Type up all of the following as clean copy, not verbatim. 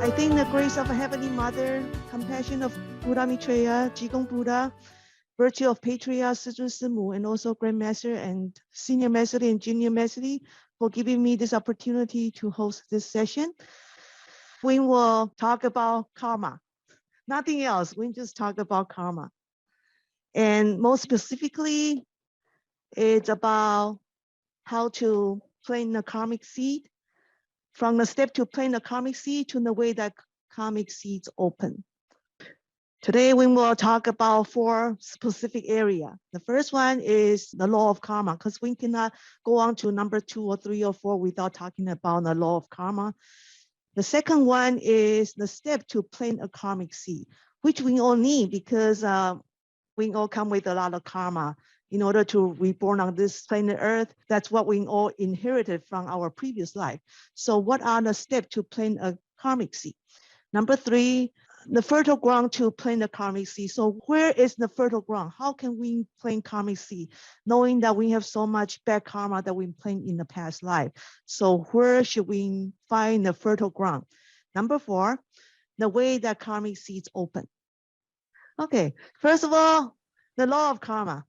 I think the grace of a Heavenly Mother, compassion of Buddha Maitreya, Jigong Buddha, virtue of Patriarch Sister Simu, and also Grandmaster and Senior Master and Junior Master for giving me this opportunity to host this session. We will talk about karma. Nothing else. We just talk about karma. And most specifically, it's about how to plant the karmic seed, from the step to plant the karmic seed to the way that karmic seeds open. Today, we will talk about 4 specific areas. The first one is the law of karma, because we cannot go on to number 2 or 3 or 4 without talking about the law of karma. The second one is the step to plant a karmic seed, which we all need because we all come with a lot of karma in order to reborn on this planet Earth. That's what we all inherited from our previous life. So what are the steps to plant a karmic seed? Number 3, the fertile ground to plant the karmic seed. So where is the fertile ground? How can we plant karmic seed, knowing that we have so much bad karma that we planted in the past life? So where should we find the fertile ground? Number 4, the way that karmic seeds open. Okay, first of all, the law of karma.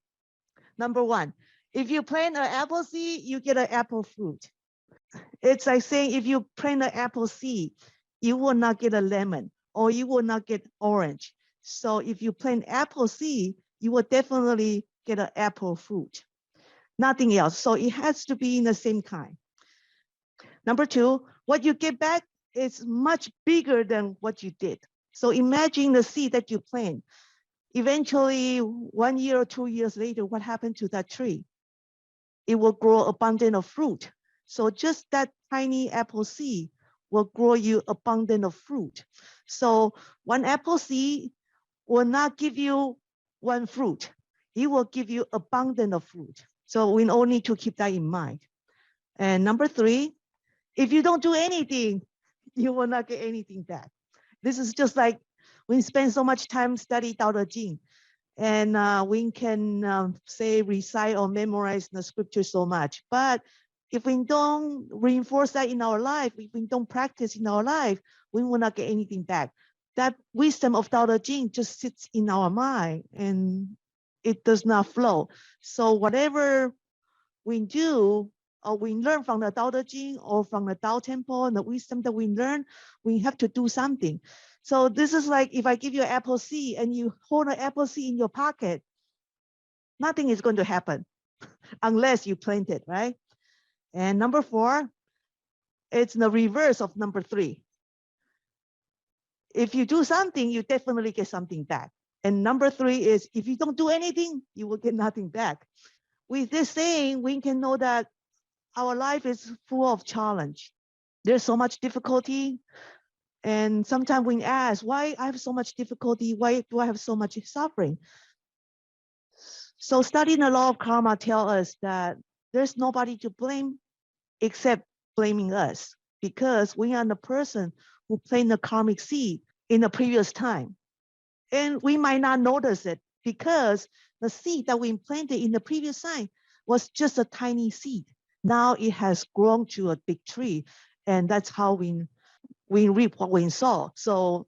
Number 1, if you plant an apple seed, you get an apple fruit. It's like saying if you plant an apple seed, you will not get a lemon or you will not get orange. So if you plant apple seed, you will definitely get an apple fruit. Nothing else. So it has to be in the same kind. Number 2, what you get back is much bigger than what you did. So imagine the seed that you plant. Eventually, 1 year or 2 years later, what happened to that tree? It will grow abundant of fruit. So just that tiny apple seed will grow you abundant of fruit. So one apple seed will not give you one fruit. It will give you abundant of fruit. So we all need to keep that in mind. And number 3, if you don't do anything, you will not get anything back. This is just like we spend so much time studying Dao Environment, and we can say recite or memorize the scripture so much. But if we don't reinforce that in our life, if we don't practice in our life, we will not get anything back. That wisdom of Dao Environment just sits in our mind and it does not flow. So whatever we do, or we learn from the Dao Environment or from the Dao Temple and the wisdom that we learn, we have to do something. So this is like if I give you an apple seed and you hold an apple seed in your pocket, nothing is going to happen unless you plant it, right? And number 4, it's the reverse of number 3. If you do something, you definitely get something back. And number 3 is if you don't do anything, you will get nothing back. With this saying, we can know that our life is full of challenge. There's so much difficulty. And sometimes we ask, why I have so much difficulty? Why do I have so much suffering? So studying the law of karma tells us that there's nobody to blame except blaming us, because we are the person who planted the karmic seed in the previous time. And we might not notice it because the seed that we planted in the previous time was just a tiny seed. Now it has grown to a big tree, and that's how we reap what we sow. So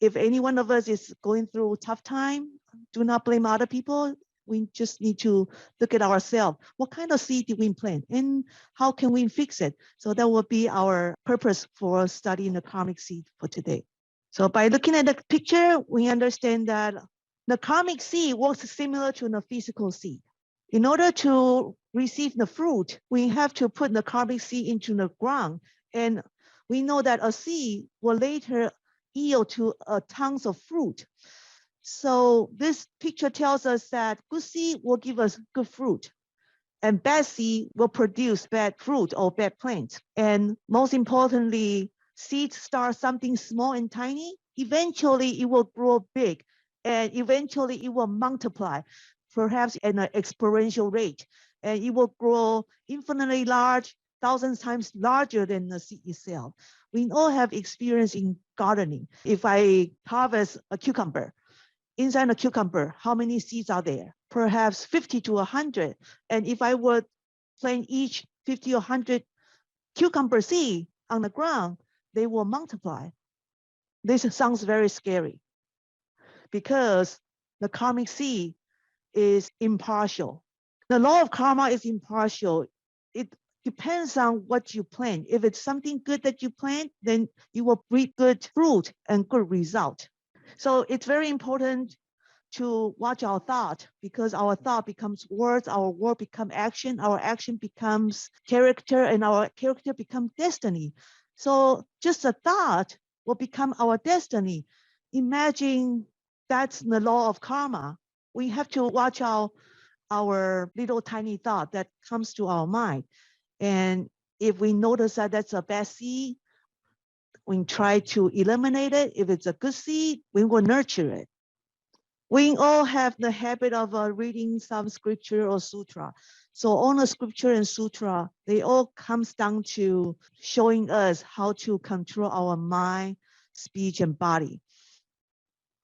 if any one of us is going through a tough time, do not blame other people. We just need to look at ourselves. What kind of seed did we plant and how can we fix it? So that will be our purpose for studying the karmic seed for today. So by looking at the picture, we understand that the karmic seed works similar to the physical seed. In order to receive the fruit, we have to put the karmic seed into the ground. And we know that a seed will later yield to tons of fruit. So this picture tells us that good seed will give us good fruit, and bad seed will produce bad fruit or bad plants. And most importantly, seeds start something small and tiny. Eventually, it will grow big, and eventually it will multiply, perhaps at an exponential rate. And it will grow infinitely large, thousands times larger than the seed itself. We all have experience in gardening. If I harvest a cucumber, inside a cucumber, how many seeds are there? Perhaps 50 to 100. And if I would plant each 50 or 100 cucumber seed on the ground, they will multiply. This sounds very scary because the karmic seed is impartial. The law of karma is impartial. It depends on what you plant. If it's something good that you plant, then you will bring good fruit and good result. So it's very important to watch our thought, because our thought becomes words, our word becomes action, our action becomes character, and our character becomes destiny. So just a thought will become our destiny. Imagine that's the law of karma. We have to watch our little tiny thought that comes to our mind. And if we notice that that's a bad seed, we try to eliminate it. If it's a good seed, we will nurture it. We all have the habit of reading some scripture or sutra. So all the scripture and sutra, they all comes down to showing us how to control our mind, speech, and body.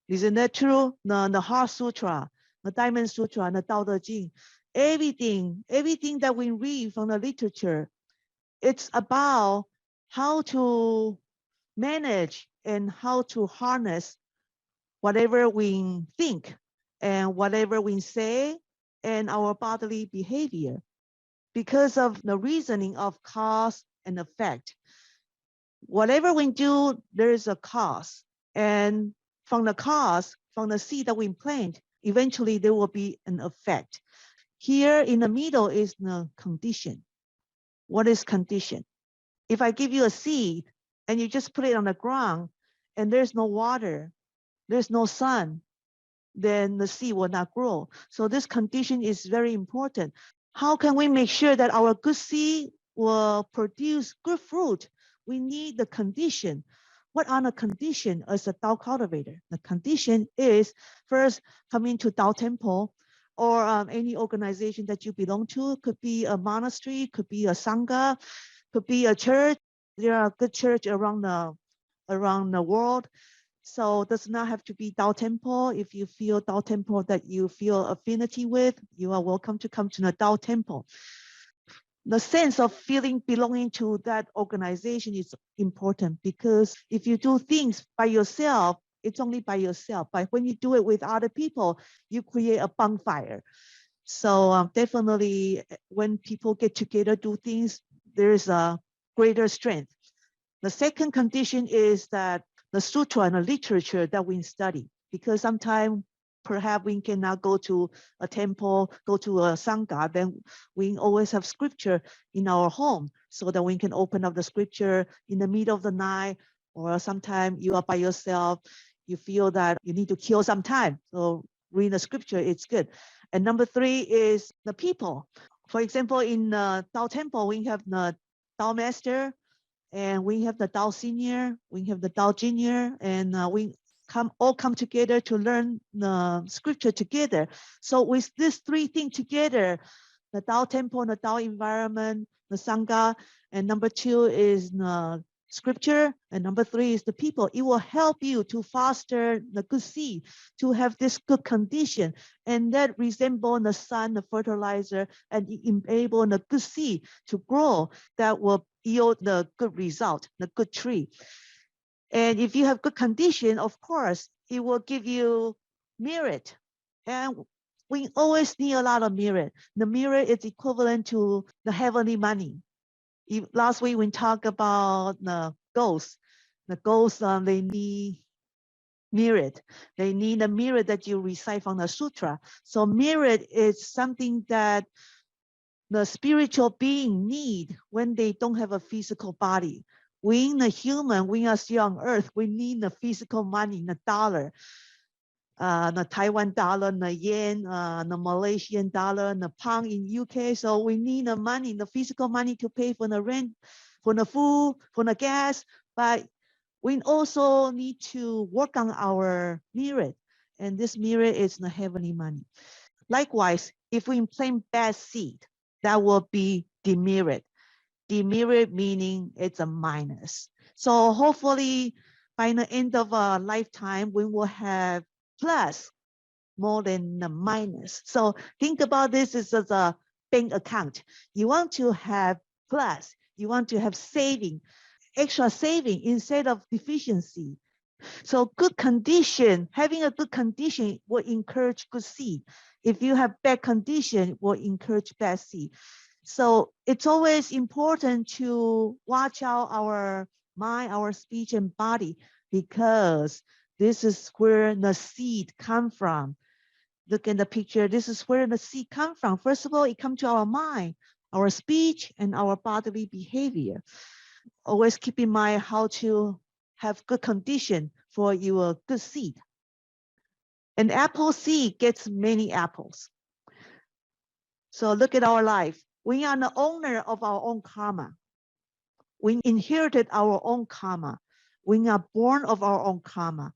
Isn't that true? The Heart Sutra, the Diamond Sutra, and the Tao Te Ching, everything that we read from the literature, it's about how to manage and how to harness whatever we think and whatever we say and our bodily behavior, because of the reasoning of cause and effect. Whatever we do, there is a cause. And from the cause, from the seed that we plant, eventually there will be an effect. Here in the middle is the condition. What is condition? If I give you a seed and you just put it on the ground and there's no water, there's no sun, then the seed will not grow. So this condition is very important. How can we make sure that our good seed will produce good fruit? We need the condition. What are the condition as a Tao cultivator? The condition is first coming to Tao temple or any organization that you belong to. Could be a monastery, could be a sangha, could be a church. There are good church around the world. So it does not have to be Dao Temple. If you feel Dao Temple that you feel affinity with, you are welcome to come to the Dao Temple. The sense of feeling belonging to that organization is important, because if you do things by yourself, it's only by yourself. But when you do it with other people, you create a bonfire. So definitely when people get together, do things, there is a greater strength. The second condition is that the sutra and the literature that we study, because sometimes perhaps we cannot go to a temple, go to a sangha, then we always have scripture in our home so that we can open up the scripture in the middle of the night, or sometimes you are by yourself, you feel that you need to kill some time. So reading the scripture, it's good. And number three is the people. For example, in Tao Temple, we have the Tao Master, and we have the Dao Senior, we have the Dao Junior, and we all come together to learn the scripture together. So with these three things together, the Dao Temple, the Dao Environment, the Sangha, and number two is the scripture, and number three is the people. It will help you to foster the good seed, to have this good condition, and that resemble the sun, the fertilizer, and enable the good seed to grow that will yield the good result, the good tree. And if you have good condition, of course, it will give you merit. And we always need a lot of merit. The merit is equivalent to the heavenly money. Last week we talked about the ghosts. The ghosts, they need merit. They need a merit that you recite from the sutra. So merit is something that the spiritual being need when they don't have a physical body. We in the human, we are still on earth, we need the physical money, the dollar, the Taiwan dollar, the yen, the Malaysian dollar, the pound in UK. So we need the money, the physical money to pay for the rent, for the food, for the gas. But we also need to work on our merit. And this merit is the heavenly money. Likewise, if we plant bad seed, that will be demerit. Demerit meaning it's a minus. So hopefully by the end of our lifetime, we will have plus more than the minus. So think about this as a bank account. You want to have plus, you want to have saving, extra saving instead of deficiency. So good condition, having a good condition will encourage good seed. If you have bad condition, will encourage bad seed. So it's always important to watch out our mind, our speech and body, because this is where the seed come from. Look in the picture, this is where the seed come from. First of all, it comes to our mind, our speech, and our bodily behavior. Always keep in mind how to have good condition for your good seed. An apple seed gets many apples. So look at our life. We are the owner of our own karma. We inherited our own karma. We are born of our own karma.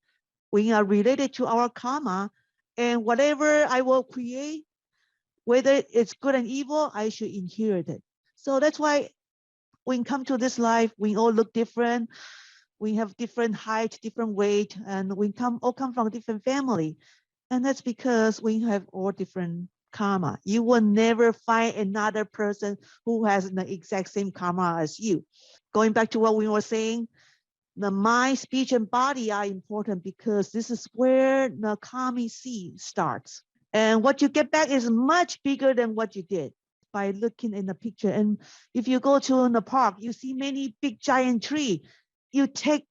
We are related to our karma, and whatever I will create, whether it's good and evil, I should inherit it. So that's why when we come to this life, we all look different. We have different height, different weight, and we all come from a different family. And that's because we have all different karma. You will never find another person who has the exact same karma as you. Going back to what we were saying, the mind, speech, and body are important because this is where the karmic seed starts. And what you get back is much bigger than what you did by looking in the picture. And if you go to the park, you see many big giant tree. You take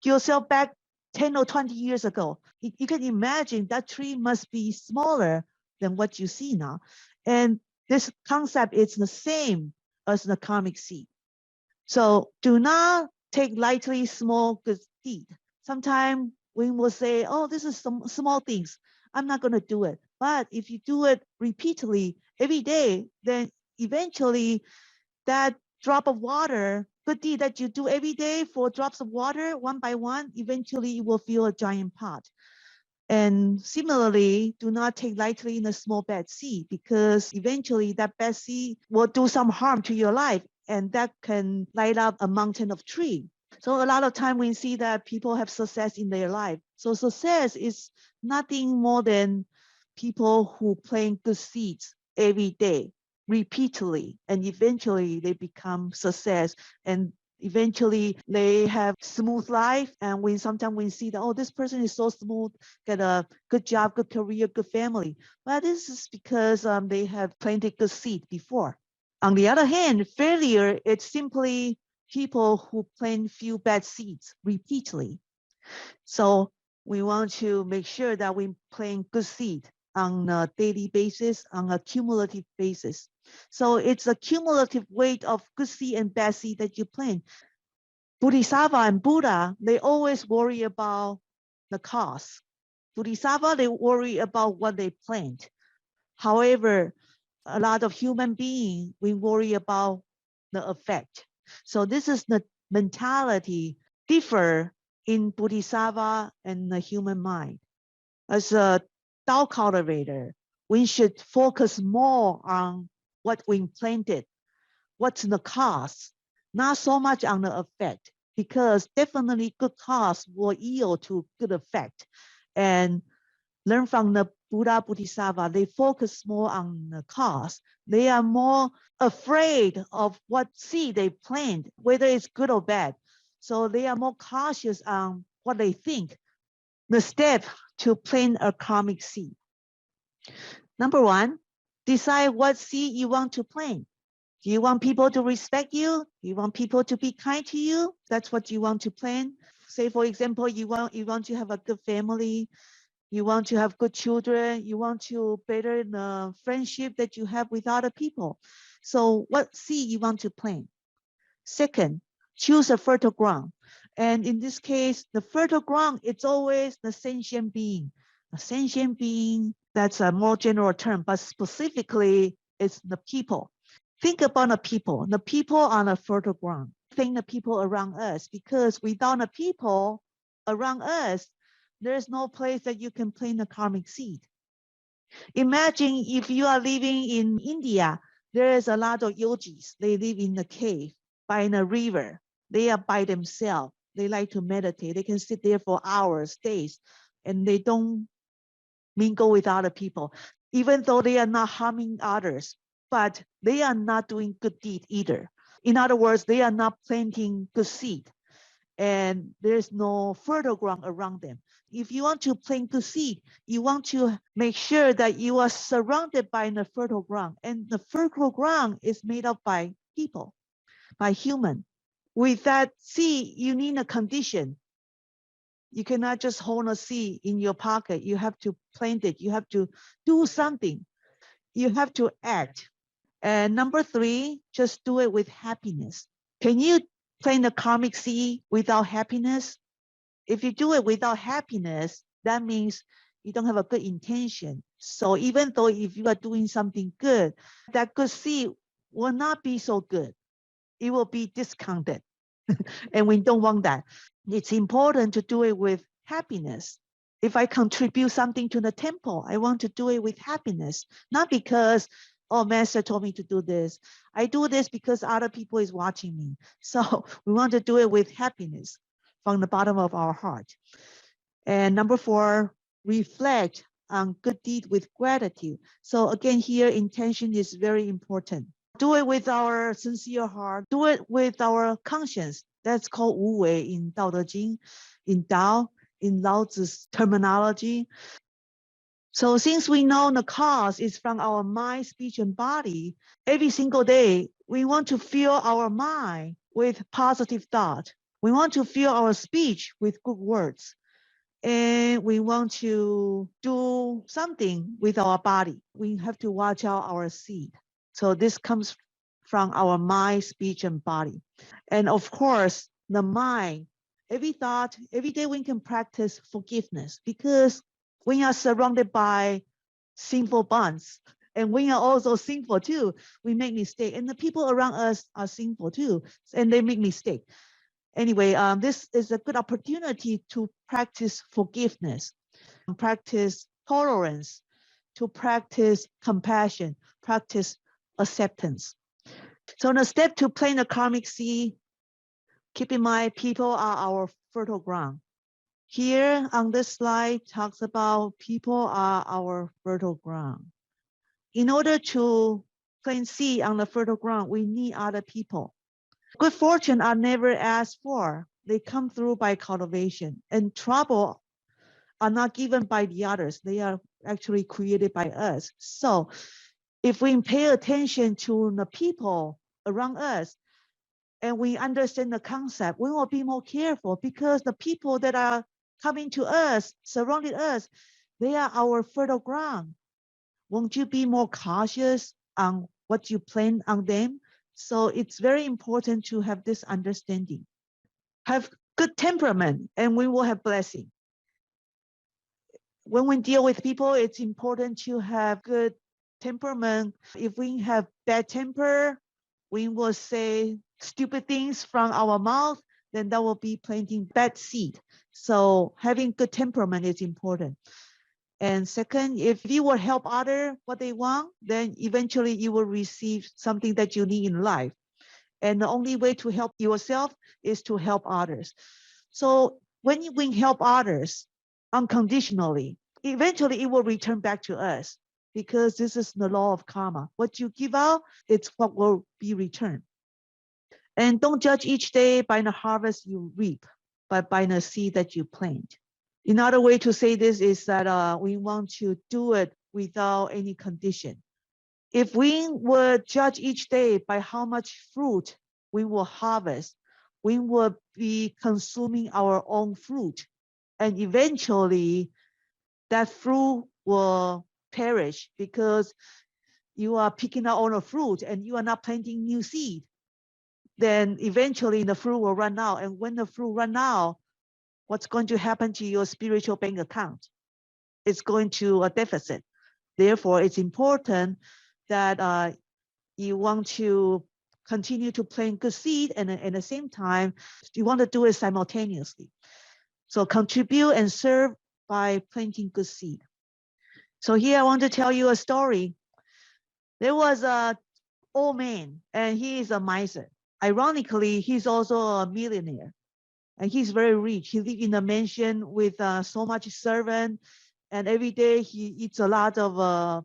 yourself back 10 or 20 years ago. You can imagine that tree must be smaller than what you see now. And this concept is the same as the karmic seed. So do not take lightly small good deed. Sometimes we will say, oh, this is some small things. I'm not going to do it. But if you do it repeatedly every day, then eventually that drop of water, good deed that you do every day, 4 drops of water, one by one, eventually you will fill a giant pot. And similarly, do not take lightly in a small bad seed, because eventually that bad seed will do some harm to your life, and that can light up a mountain of tree. So a lot of time we see that people have success in their life. So success is nothing more than people who plant good seeds every day, repeatedly, and eventually they become success, and eventually they have smooth life. And when sometimes we see that, oh, this person is so smooth, get a good job, good career, good family. But this is because they have planted good seed before. On the other hand, failure, it's simply people who plant few bad seeds repeatedly. So we want to make sure that we plant good seed on a daily basis, on a cumulative basis. So it's a cumulative weight of good seed and bad seed that you plant. Bodhisattva and Buddha, they always worry about the cost. Bodhisattva, they worry about what they plant. However, a lot of human beings, we worry about the effect. So this is the mentality differ in Bodhisattva and the human mind. As a Dao cultivator, we should focus more on what we planted, what's the cost, not so much on the effect, because definitely good cause will yield to good effect. And learn from the Buddha Bodhisattva, they focus more on the cause. They are more afraid of what seed they plant, whether it's good or bad. So they are more cautious on what they think, the step to plant a karmic seed. Number 1, decide what seed you want to plant. Do you want people to respect you? Do you want people to be kind to you? That's what you want to plant. Say, for example, you want to have a good family. You want to have good children. You want to better the friendship that you have with other people. So what seed you want to plant? Second, choose a fertile ground. And in this case, the fertile ground, it's always the sentient being. A sentient being, that's a more general term, but specifically it's the people. Think about the people. The people on a fertile ground. Think the people around us, because without the people around us, there's no place that you can plant a karmic seed. Imagine if you are living in India, there is a lot of yogis. They live in a cave by a river. They are by themselves. They like to meditate. They can sit there for hours, days, and they don't mingle with other people, even though they are not harming others, but they are not doing good deed either. In other words, they are not planting good seed. and there's no fertile ground around them. If you want to plant good seed, you want to make sure that you are surrounded by the fertile ground, and the fertile ground is made up by people, by human. With that seed, you need a condition. You cannot just hold a seed in your pocket. You have to plant it. You have to do something. You have to act. And number 3, just do it with happiness. Can you plant a karmic seed without happiness? If you do it without happiness, that means you don't have a good intention. So even though if you are doing something good, that good seed will not be so good. It will be discounted. And we don't want that. It's important to do it with happiness. If I contribute something to the temple, I want to do it with happiness, not because, oh, master told me to do this. I do this because other people is watching me. So we want to do it with happiness from the bottom of our heart. And number 4, reflect on good deed with gratitude. So again, here intention is very important. Do it with our sincere heart. Do it with our conscience. That's called 无为 in Dao De Jing, in Dao, in Lao Tzu's terminology. So since we know the cause is from our mind, speech, and body, every single day, we want to fill our mind with positive thought. We want to fill our speech with good words. And we want to do something with our body. We have to watch out our seed. So this comes from our mind, speech, and body. And of course, the mind, every thought, every day we can practice forgiveness, because we are surrounded by sinful bonds. And we are also sinful too. We make mistakes. And the people around us are sinful too. And they make mistakes. Anyway, this is a good opportunity to practice forgiveness, practice tolerance, to practice compassion, practice acceptance. So the step to plant a karmic seed, keep in mind people are our fertile ground. Here on this slide talks about people are our fertile ground. In order to plant seed on the fertile ground, we need other people. Good fortune are never asked for. They come through by cultivation, and trouble are not given by the others. They are actually created by us. So if we pay attention to the people around us and we understand the concept, we will be more careful, because the people that are coming to us, surrounding us, they are our fertile ground. Won't you be more cautious on what you plan on them? So it's very important to have this understanding. Have good temperament and we will have blessing. When we deal with people, it's important to have good temperament. If we have bad temper, we will say stupid things from our mouth, then that will be planting bad seed. So having good temperament is important. And second, if you will help others what they want, then eventually you will receive something that you need in life. And the only way to help yourself is to help others. So when we help others unconditionally, eventually it will return back to us, because this is the law of karma. What you give out, it's what will be returned. And don't judge each day by the harvest you reap, but by the seed that you plant. Another way to say this is that we want to do it without any condition. If we would judge each day by how much fruit we will harvest, we will be consuming our own fruit. And eventually that fruit will perish, because you are picking out all the fruit and you are not planting new seed. Then eventually the fruit will run out. And when the fruit run out, what's going to happen to your spiritual bank account? It's going to a deficit. Therefore, it's important that you want to continue to plant good seed, and at the same time, you want to do it simultaneously. So contribute and serve by planting good seed. So here I want to tell you a story. There was an old man, and he is a miser. Ironically, he's also a millionaire, and he's very rich. He lives in a mansion with so much servant, and every day he eats a lot of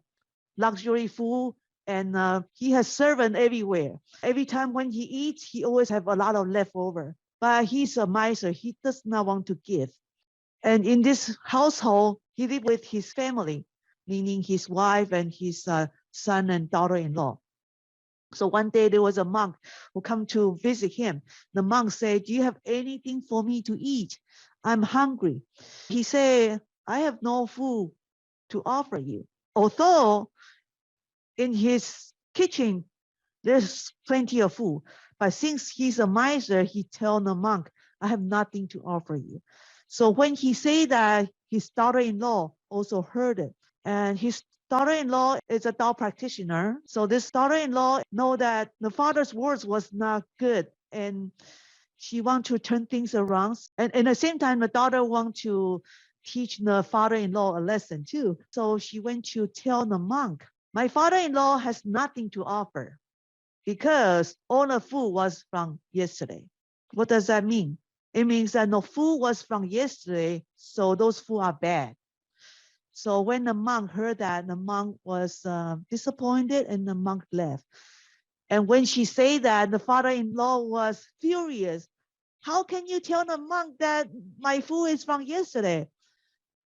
luxury food, and he has servant everywhere. Every time when he eats, he always have a lot of leftover. but he's a miser. He does not want to give. And in this household, he lived with his family, meaning his wife and his son and daughter-in-law. So one day there was a monk who come to visit him. The monk said, "Do you have anything for me to eat? I'm hungry." He said, "I have no food to offer you." Although in his kitchen, there's plenty of food. But since he's a miser, he tell the monk, "I have nothing to offer you." So when he said that, his daughter-in-law also heard it. And his daughter-in-law is a Dao practitioner. So this daughter-in-law know that the father's words was not good. And she want to turn things around. And at the same time, the daughter want to teach the father-in-law a lesson too. So she went to tell the monk, "My father-in-law has nothing to offer because all the food was from yesterday." What does that mean? It means that no food was from yesterday, so those food are bad. So when the monk heard that, the monk was disappointed and the monk left. And when she said that, the father-in-law was furious. "How can you tell the monk that my food is from yesterday?"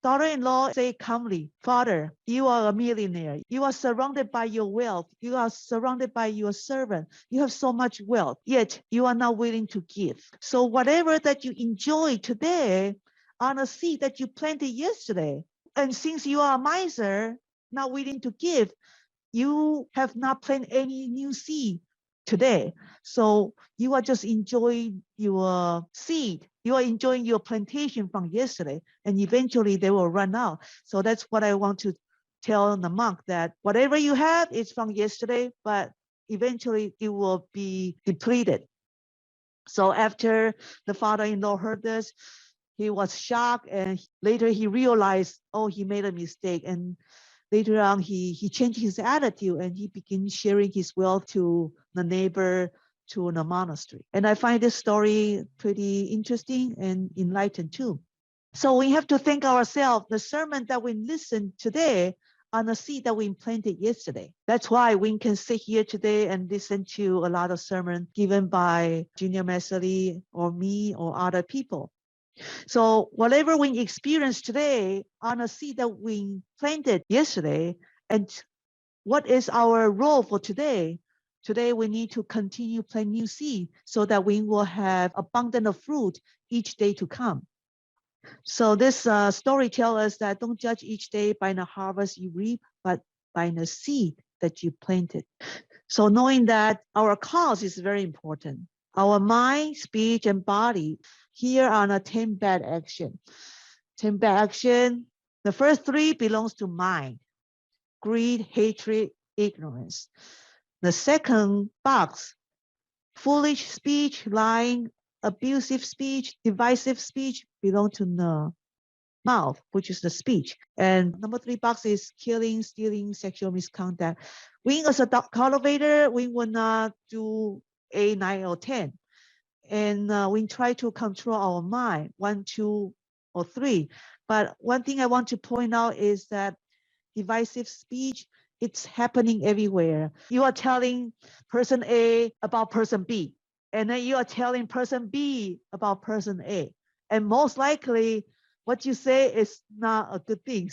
Daughter-in-law say calmly, "Father, you are a millionaire. You are surrounded by your wealth. You are surrounded by your servant. You have so much wealth, yet you are not willing to give. So whatever that you enjoy today on a seed that you planted yesterday, and since you are a miser, not willing to give, you have not planted any new seed today. So you are just enjoying your seed. You are enjoying your plantation from yesterday, and eventually they will run out." So that's what I want to tell the monk, that whatever you have is from yesterday, but eventually it will be depleted. So after the father-in-law heard this, he was shocked, and later he realized, oh, he made a mistake. And later on, he changed his attitude and he began sharing his wealth to the neighbor, to the monastery. And I find this story pretty interesting and enlightened too. So we have to think ourselves, the sermon that we listened today on the seed that we planted yesterday. That's why we can sit here today and listen to a lot of sermon given by Junior Master Lee or me or other people. So whatever we experience today on a seed that we planted yesterday, and what is our role for today? Today we need to continue plant new seed so that we will have abundant of fruit each day to come. So this story tells us that don't judge each day by the harvest you reap, but by the seed that you planted. So knowing that our cause is very important. Our mind, speech, and body, here are the 10 bad action. 10 bad action, the first 3 belongs to mind: greed, hatred, ignorance. The second box, foolish speech, lying, abusive speech, divisive speech, belong to the mouth, which is the speech. And number 3 box is killing, stealing, sexual misconduct. We as a cultivator, we will not do 8, 9, or 10. And we try to control our mind, 1, 2, or 3. But one thing I want to point out is that divisive speech, it's happening everywhere. You are telling person A about person B, and then you are telling person B about person A. And most likely, what you say is not a good thing.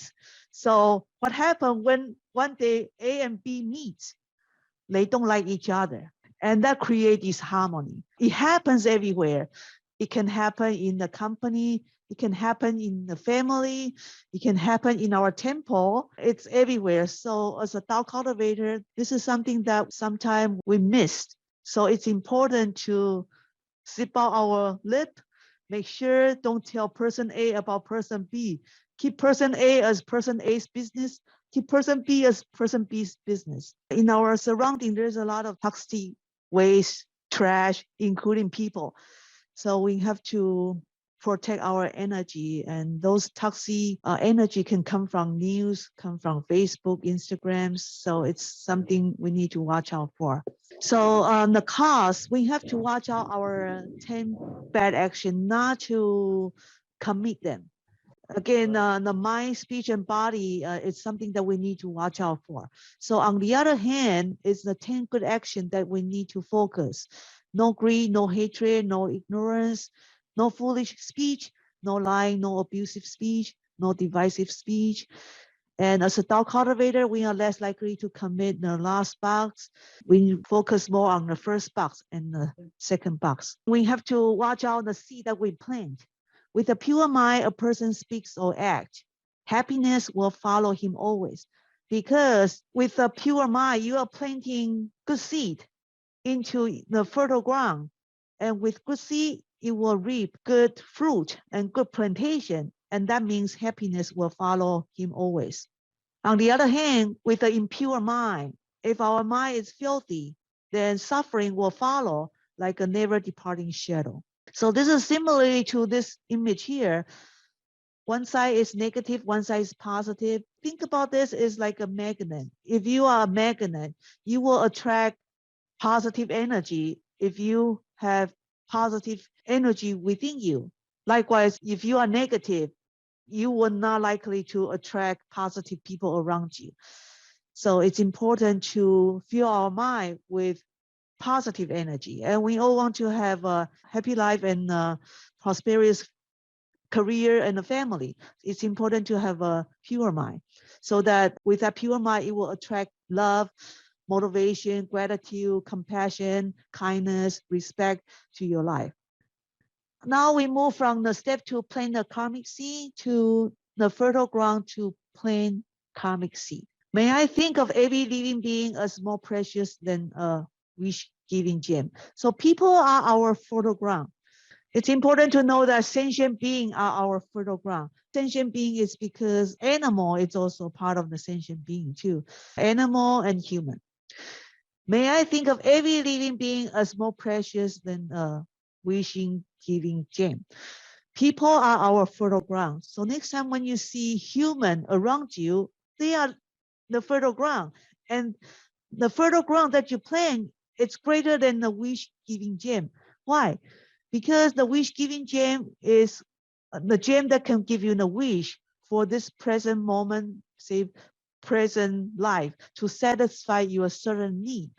So what happened when one day A and B meet? They don't like each other. And that creates disharmony. It happens everywhere. It can happen in the company. It can happen in the family. It can happen in our temple. It's everywhere. So as a Tao cultivator, this is something that sometimes we missed. So it's important to zip out our lip. Make sure don't tell person A about person B. Keep person A as person A's business. Keep person B as person B's business. In our surrounding, there's a lot of toxic waste, trash, including people. So we have to protect our energy, and those toxic energy can come from news, come from Facebook, Instagram. So it's something we need to watch out for. So the cause, we have to watch out our 10 bad action, not to commit them. Again, the mind, speech, and body is something that we need to watch out for. So on the other hand, it's the 10 good actions that we need to focus. No greed, no hatred, no ignorance, no foolish speech, no lying, no abusive speech, no divisive speech. And as a Tao cultivator, we are less likely to commit the last box. We focus more on the first box and the second box. We have to watch out the seed that we plant. With a pure mind, a person speaks or acts. Happiness will follow him always. Because with a pure mind, you are planting good seed into the fertile ground. And with good seed, you will reap good fruit and good plantation. And that means happiness will follow him always. On the other hand, with an impure mind, if our mind is filthy, then suffering will follow like a never departing shadow. So this is similarly to this image here. One side is negative, one side is positive. Think about this as like a magnet. If you are a magnet, you will attract positive energy if you have positive energy within you. Likewise, if you are negative, you will not likely to attract positive people around you. So it's important to fill our mind with positive energy. And we all want to have a happy life and a prosperous career and a family. It's important to have a pure mind so that with that pure mind, it will attract love, motivation, gratitude, compassion, kindness, respect to your life. Now we move from the step to plant the karmic seed to the fertile ground to plant karmic seed. May I think of every living being as more precious than a wish-giving gem. So people are our fertile ground. It's important to know that sentient beings are our fertile ground. Sentient being is because animal is also part of the sentient being too. Animal and human. May I think of every living being as more precious than a wishing giving gem. People are our fertile ground. So next time when you see human around you, they are the fertile ground. And the fertile ground that you plant, it's greater than the wish-giving gem. Why? Because the wish-giving gem is the gem that can give you the wish for this present moment, say present life, to satisfy your certain need.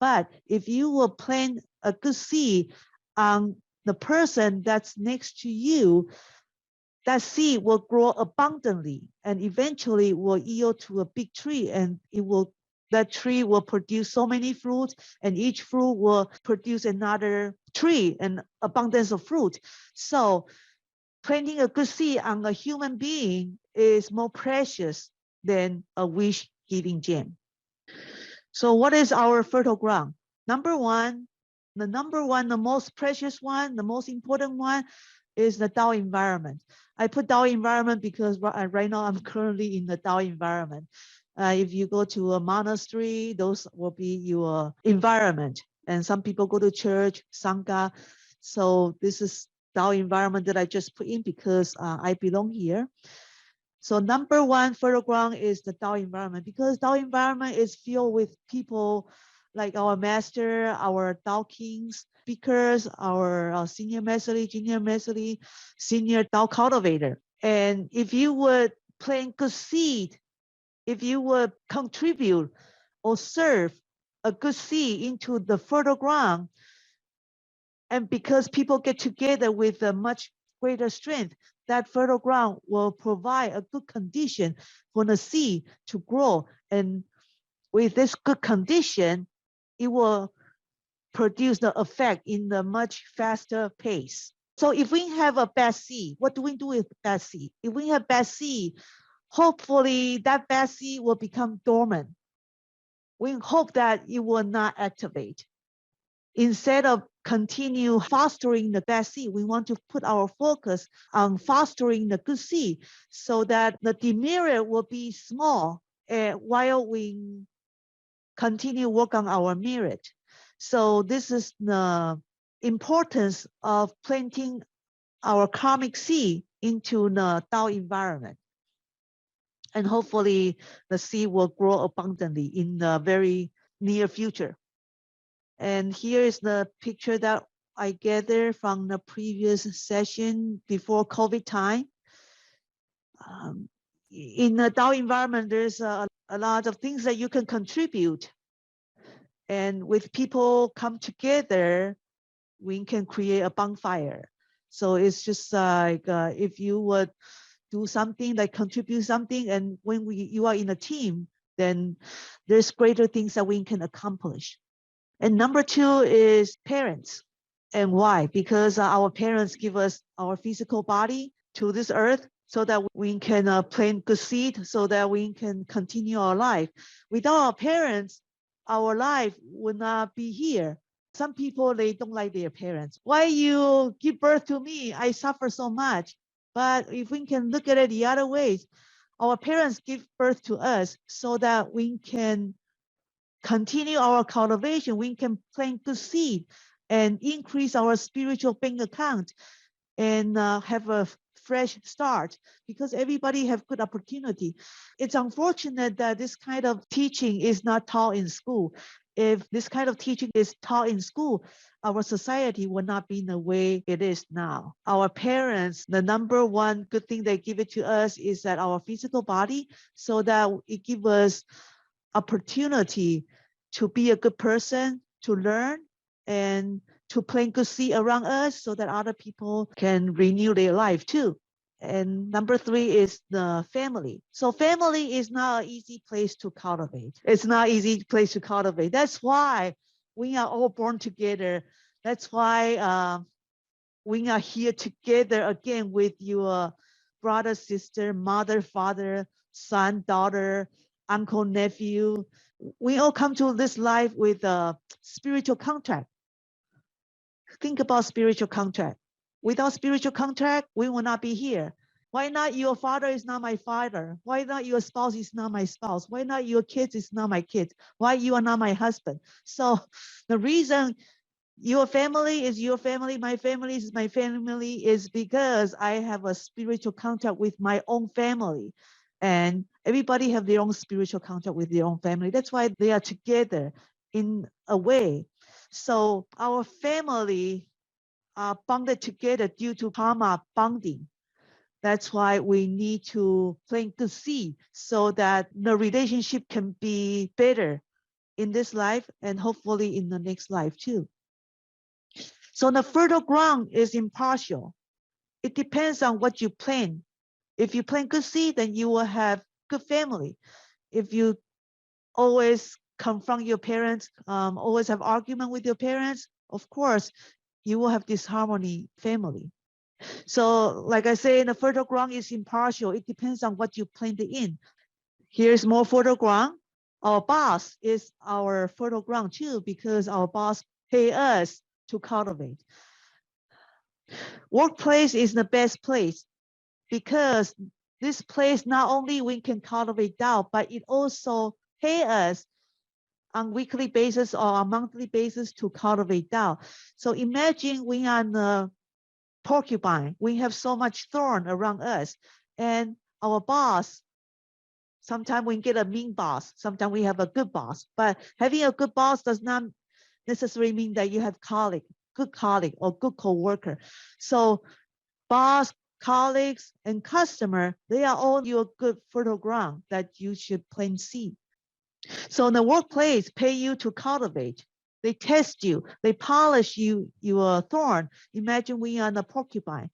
But if you will plant a good seed on the person that's next to you, that seed will grow abundantly and eventually will yield to a big tree, and that tree will produce so many fruits, and each fruit will produce another tree and abundance of fruit. So planting a good seed on a human being is more precious than a wish-giving gem. So what is our fertile ground? Number one, the most precious one, the most important one is the Dao environment. I put Dao environment because right now I'm currently in the Dao environment. If you go to a monastery, those will be your environment. And some people go to church, Sangha. So this is Dao environment that I just put in because I belong here. So number one fertile ground is the Dao environment, because Dao environment is filled with people like our master, our Dao kings, speakers, our senior master, junior master, senior Dao cultivator. And if you would plant good seed, if you would contribute or serve a good seed into the fertile ground, and because people get together with a much greater strength, that fertile ground will provide a good condition for the seed to grow. And with this good condition, it will produce the effect in a much faster pace. So if we have a bad seed, what do we do with bad seed? If we have bad seed, hopefully that bad seed will become dormant. We hope that it will not activate. Instead of continue fostering the bad seed, we want to put our focus on fostering the good seed so that the demerit will be small while we continue work on our merit. So this is the importance of planting our karmic seed into the Dao environment. And hopefully the seed will grow abundantly in the very near future. And here is the picture that I gathered from the previous session before COVID time. In the Dao environment, there's a lot of things that you can contribute. And with people come together, we can create a bonfire. So it's just like if you would do something, like contribute something, and when you are in a team, then there's greater things that we can accomplish. And number two is parents. And why? Because our parents give us our physical body to this earth so that we can plant good seed, so that we can continue our life. Without our parents, our life would not be here. Some people, they don't like their parents. Why you give birth to me? I suffer so much. But if we can look at it the other ways, our parents give birth to us so that we can continue our cultivation, we can plant good seed and increase our spiritual bank account and have a fresh start, because everybody have good opportunity. It's unfortunate that this kind of teaching is not taught in school. If this kind of teaching is taught in school, our society will not be in the way it is now. Our parents, the number one good thing they give it to us is that our physical body, so that it gives us opportunity to be a good person, to learn, and to plant good seed around us so that other people can renew their life too. And number three is the family. So family is not an easy place to cultivate. It's not an easy place to cultivate. That's why we are all born together. That's why we are here together again with your brother, sister, mother, father, son, daughter, uncle, nephew. We all come to this life with a spiritual contract. Think about spiritual contract. Without spiritual contract, we will not be here. Why not your father is not my father? Why not your spouse is not my spouse? Why not your kids is not my kids? Why you are not my husband? So the reason your family is your family, my family is my family, is because I have a spiritual contract with my own family. And everybody have their own spiritual contract with their own family. That's why they are together in a way. So our family are bonded together due to karma bonding. That's why we need to plant good seed so that the relationship can be better in this life and hopefully in the next life too. So the fertile ground is impartial. It depends on what you plant. If you plant good seed, then you will have good family. If you always confront your parents, always have argument with your parents, of course, you will have disharmony family. So like I say, the fertile ground is impartial. It depends on what you plant it in. Here's more fertile ground. Our boss is our fertile ground too, because our boss pay us to cultivate. Workplace is the best place because this place not only we can cultivate Tao, but it also pay us on weekly basis or on monthly basis to cultivate Tao. So imagine we are on the porcupine. We have so much thorn around us, and our boss. Sometimes we get a mean boss. Sometimes we have a good boss. But having a good boss does not necessarily mean that you have good colleague or good co-worker. So boss, colleagues, and customer, they are all your good fertile ground that you should plant seed. So in the workplace, pay you to cultivate. They test you, they polish you, your thorn. Imagine we are on a porcupine.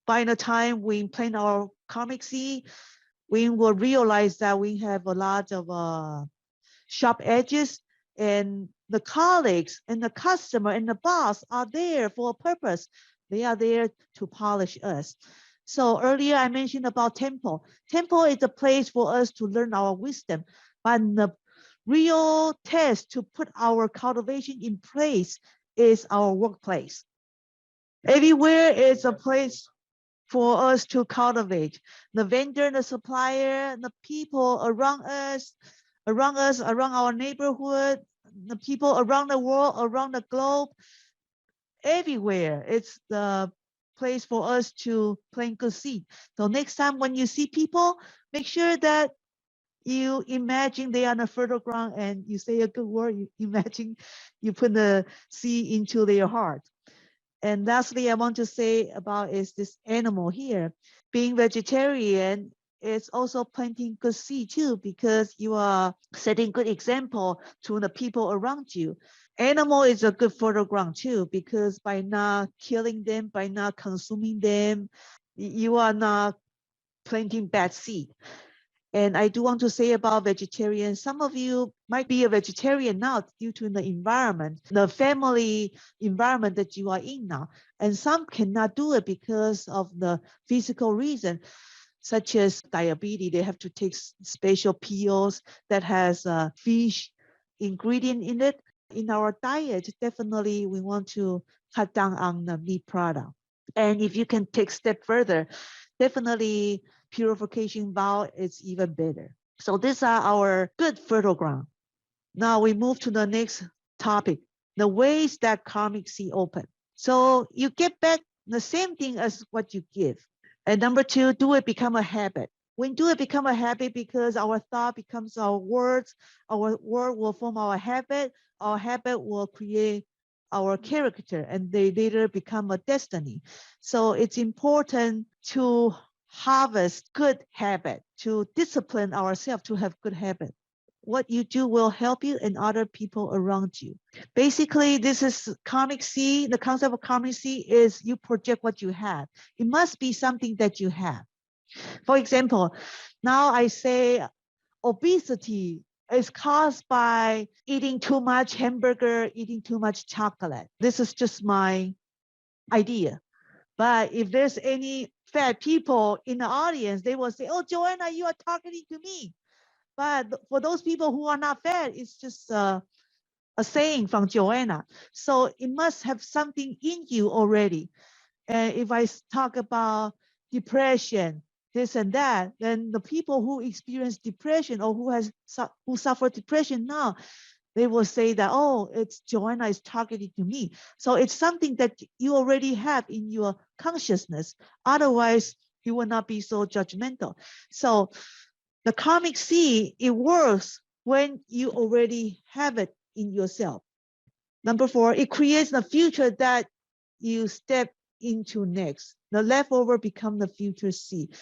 By the time we plant our karmic seed, we will realize that we have a lot of sharp edges, and the colleagues and the customer and the boss are there for a purpose. They are there to polish us. So earlier I mentioned about temple. Temple is a place for us to learn our wisdom, but the real test to put our cultivation in place is our workplace. Everywhere is a place for us to cultivate. The vendor, the supplier, the people around us, around our neighborhood, the people around the world, around the globe, everywhere. It's the place for us to plant good seed. So next time when you see people, make sure that you imagine they are on the fertile ground and you say a good word. You imagine you put the seed into their heart. And lastly, I want to say about is this animal here. Being vegetarian, it's also planting good seed too, because you are setting good example to the people around you. Animal is a good fertile ground too, because by not killing them, by not consuming them, you are not planting bad seed. And I do want to say about vegetarians, some of you might be a vegetarian now due to the environment, the family environment that you are in now. And some cannot do it because of the physical reason, such as diabetes. They have to take special pills that has fish ingredient in it. In our diet, definitely we want to cut down on the meat product. And if you can take step further, definitely purification vow is even better. So these are our good fertile ground. Now we move to the next topic, the ways that karmic seed open. So you get back the same thing as what you give. And number two, do it become a habit. When do it become a habit, because our thought becomes our words, our word will form our habit will create our character, and they later become a destiny. So it's important to harvest good habit, to discipline ourselves to have good habit. What you do will help you and other people around you. Basically, this is karmic seed. The concept of karmic seed is you project what you have. It must be something that you have. For example, now I say obesity is caused by eating too much hamburger, eating too much chocolate. This is just my idea. But if there's any fat people in the audience, they will say, oh, Joanna, you are targeting to me. But for those people who are not fat, it's just a saying from Joanna. So it must have something in you already. And if I talk about depression, this and that, then the people who experience depression or who suffer depression now, they will say that, oh, it's Joanna is targeted to me. So it's something that you already have in your consciousness. Otherwise, you will not be so judgmental. So the karmic seed, it works when you already have it in yourself. Number four, it creates the future that you step into next. The leftover become the future seed.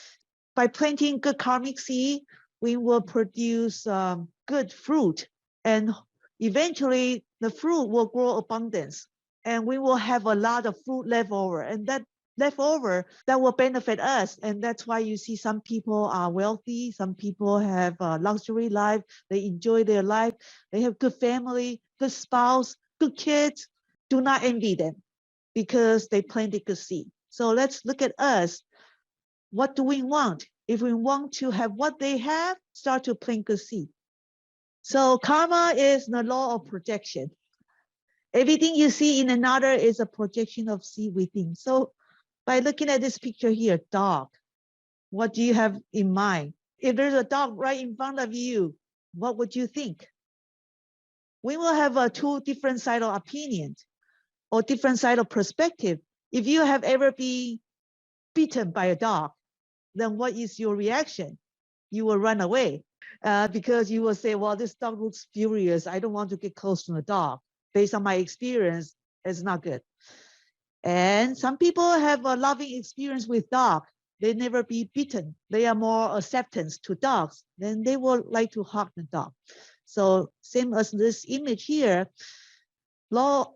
By planting good karmic seed, we will produce good fruit, and eventually the fruit will grow abundance, and we will have a lot of fruit left over, and that leftover that will benefit us. And that's why you see some people are wealthy, some people have a luxury life, they enjoy their life, they have good family, good spouse, good kids. Do not envy them, because they planted good seed. So let's look at us. What do we want? If we want to have what they have, start to plant good seed. So karma is the law of projection. Everything you see in another is a projection of seed within. So by looking at this picture here, dog, what do you have in mind? If there's a dog right in front of you, what would you think? We will have two different side of opinions or different side of perspective. If you have ever been bitten by a dog, then what is your reaction? You will run away because you will say, well, this dog looks furious. I don't want to get close to the dog. Based on my experience, it's not good. And some people have a loving experience with dog. They never be bitten. They are more acceptance to dogs. Then they will like to hug the dog. So same as this image here, law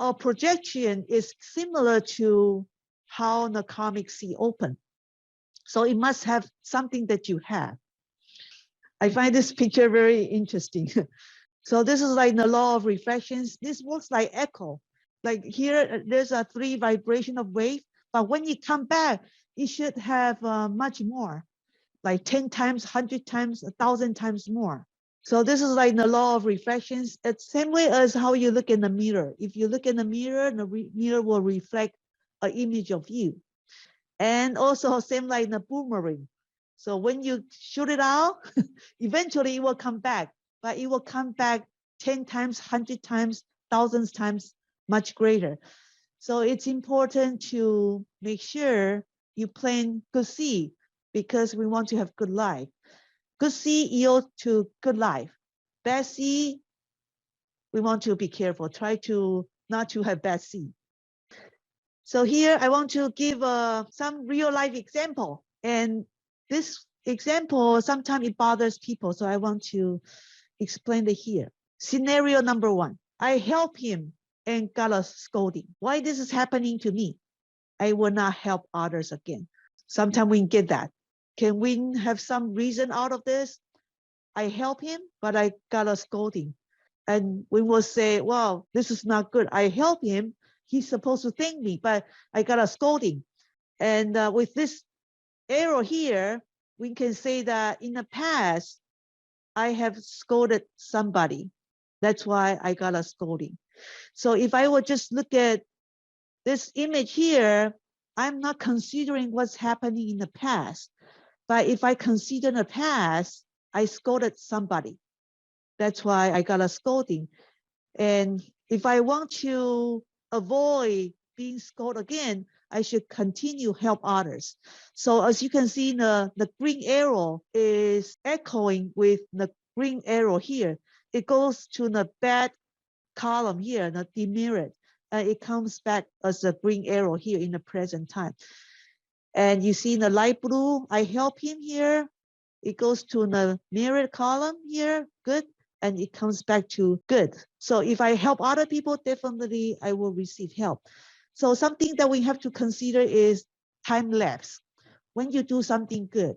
of projection is similar to how the karmic seed open. So it must have something that you have. I find this picture very interesting. So this is like the law of reflections. This works like echo. Like here, there's a 3 vibration of wave, but when you come back, it should have much more, like 10 times, 100 times, 1,000 times more. So this is like the law of reflections. It's the same way as how you look in the mirror. If you look in the mirror mirror will reflect an image of you. And also same like the boomerang. So when you shoot it out, eventually it will come back, but it will come back 10 times, 100 times, thousands times, much greater. So it's important to make sure you plant good seed, because we want to have good life. Good seed yield to good life. Bad seed, we want to be careful. Try to not to have bad seed. So here I want to give some real life example. And this example, sometimes it bothers people, so I want to explain it here. Scenario number 1, I help him and got a scolding. Why this is happening to me? I will not help others again. Sometimes we get that. Can we have some reason out of this? I help him, but I got a scolding. And we will say, well, this is not good. I help him. He's supposed to thank me, but I got a scolding. And with this arrow here, we can say that in the past, I have scolded somebody. That's why I got a scolding. So if I would just look at this image here, I'm not considering what's happening in the past. But if I consider the past, I scolded somebody. That's why I got a scolding. And if I want to avoid being scolded again, I should continue help others. So as you can see, the green arrow is echoing with the green arrow here. It goes to the bad column here, the demerit. It comes back as a green arrow here in the present time. And you see the light blue, I help him here. It goes to the merit column here, good. And it comes back to good. So if I help other people, definitely I will receive help. So something that we have to consider is time lapse. When you do something good,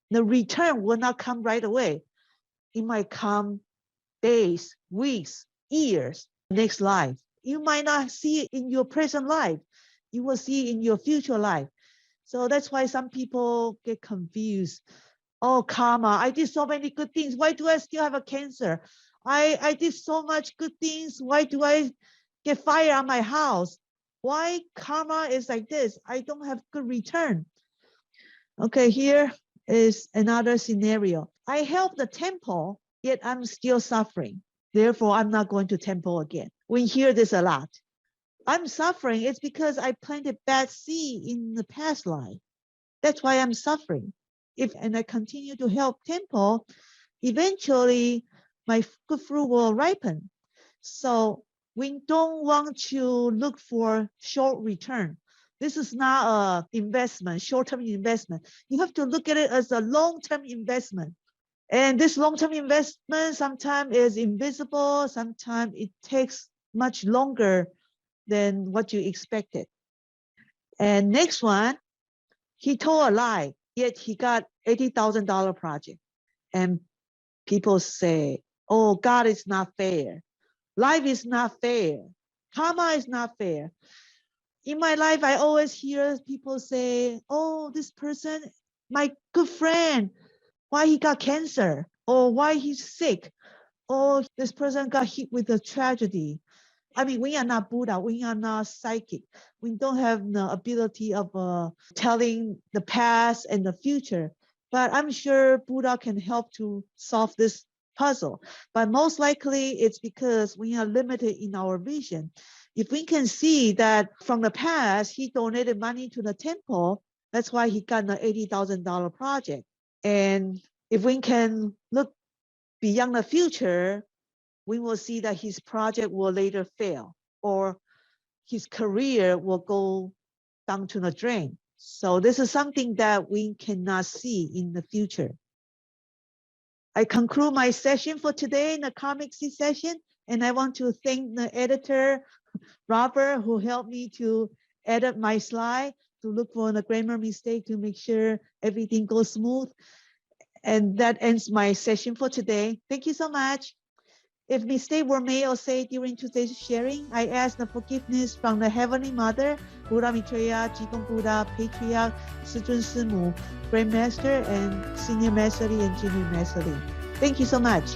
the return will not come right away. It might come days, weeks, years, next life. You might not see it in your present life. You will see it in your future life. So that's why some people get confused. Oh, karma, I did so many good things. Why do I still have a cancer? I did so much good things. Why do I get fire on my house? Why karma is like this? I don't have good return. Okay, here is another scenario. I help the temple, yet I'm still suffering. Therefore, I'm not going to temple again. We hear this a lot. I'm suffering. It's because I planted bad seed in the past life. That's why I'm suffering. And I continue to help temple, eventually my good fruit will ripen. So we don't want to look for short return. This is not an investment, short-term investment. You have to look at it as a long-term investment. And this long-term investment sometimes is invisible, sometimes it takes much longer than what you expected. And next one, he told a lie, yet he got $80,000 project. And people say, oh, God is not fair. Life is not fair. Karma is not fair. In my life, I always hear people say, oh, this person, my good friend, why he got cancer, or why he's sick, or this person got hit with a tragedy. I mean, we are not Buddha, we are not psychic. We don't have the ability of telling the past and the future, but I'm sure Buddha can help to solve this puzzle. But most likely it's because we are limited in our vision. If we can see that from the past, he donated money to the temple, that's why he got an $80,000 project. And if we can look beyond the future, we will see that his project will later fail or his career will go down to the drain. So this is something that we cannot see in the future. I conclude my session for today in the karmic seed session, and I want to thank the editor, Robert, who helped me to edit my slide, to look for the grammar mistake, to make sure everything goes smooth. And that ends my session for today. Thank you so much. If mistakes were made or said during today's sharing, I ask the forgiveness from the Heavenly Mother, Buddha Maitreya, Jigong Buddha, Patriarch, Sijun Simu, Grand Master, and Senior Master and Junior Master. Thank you so much.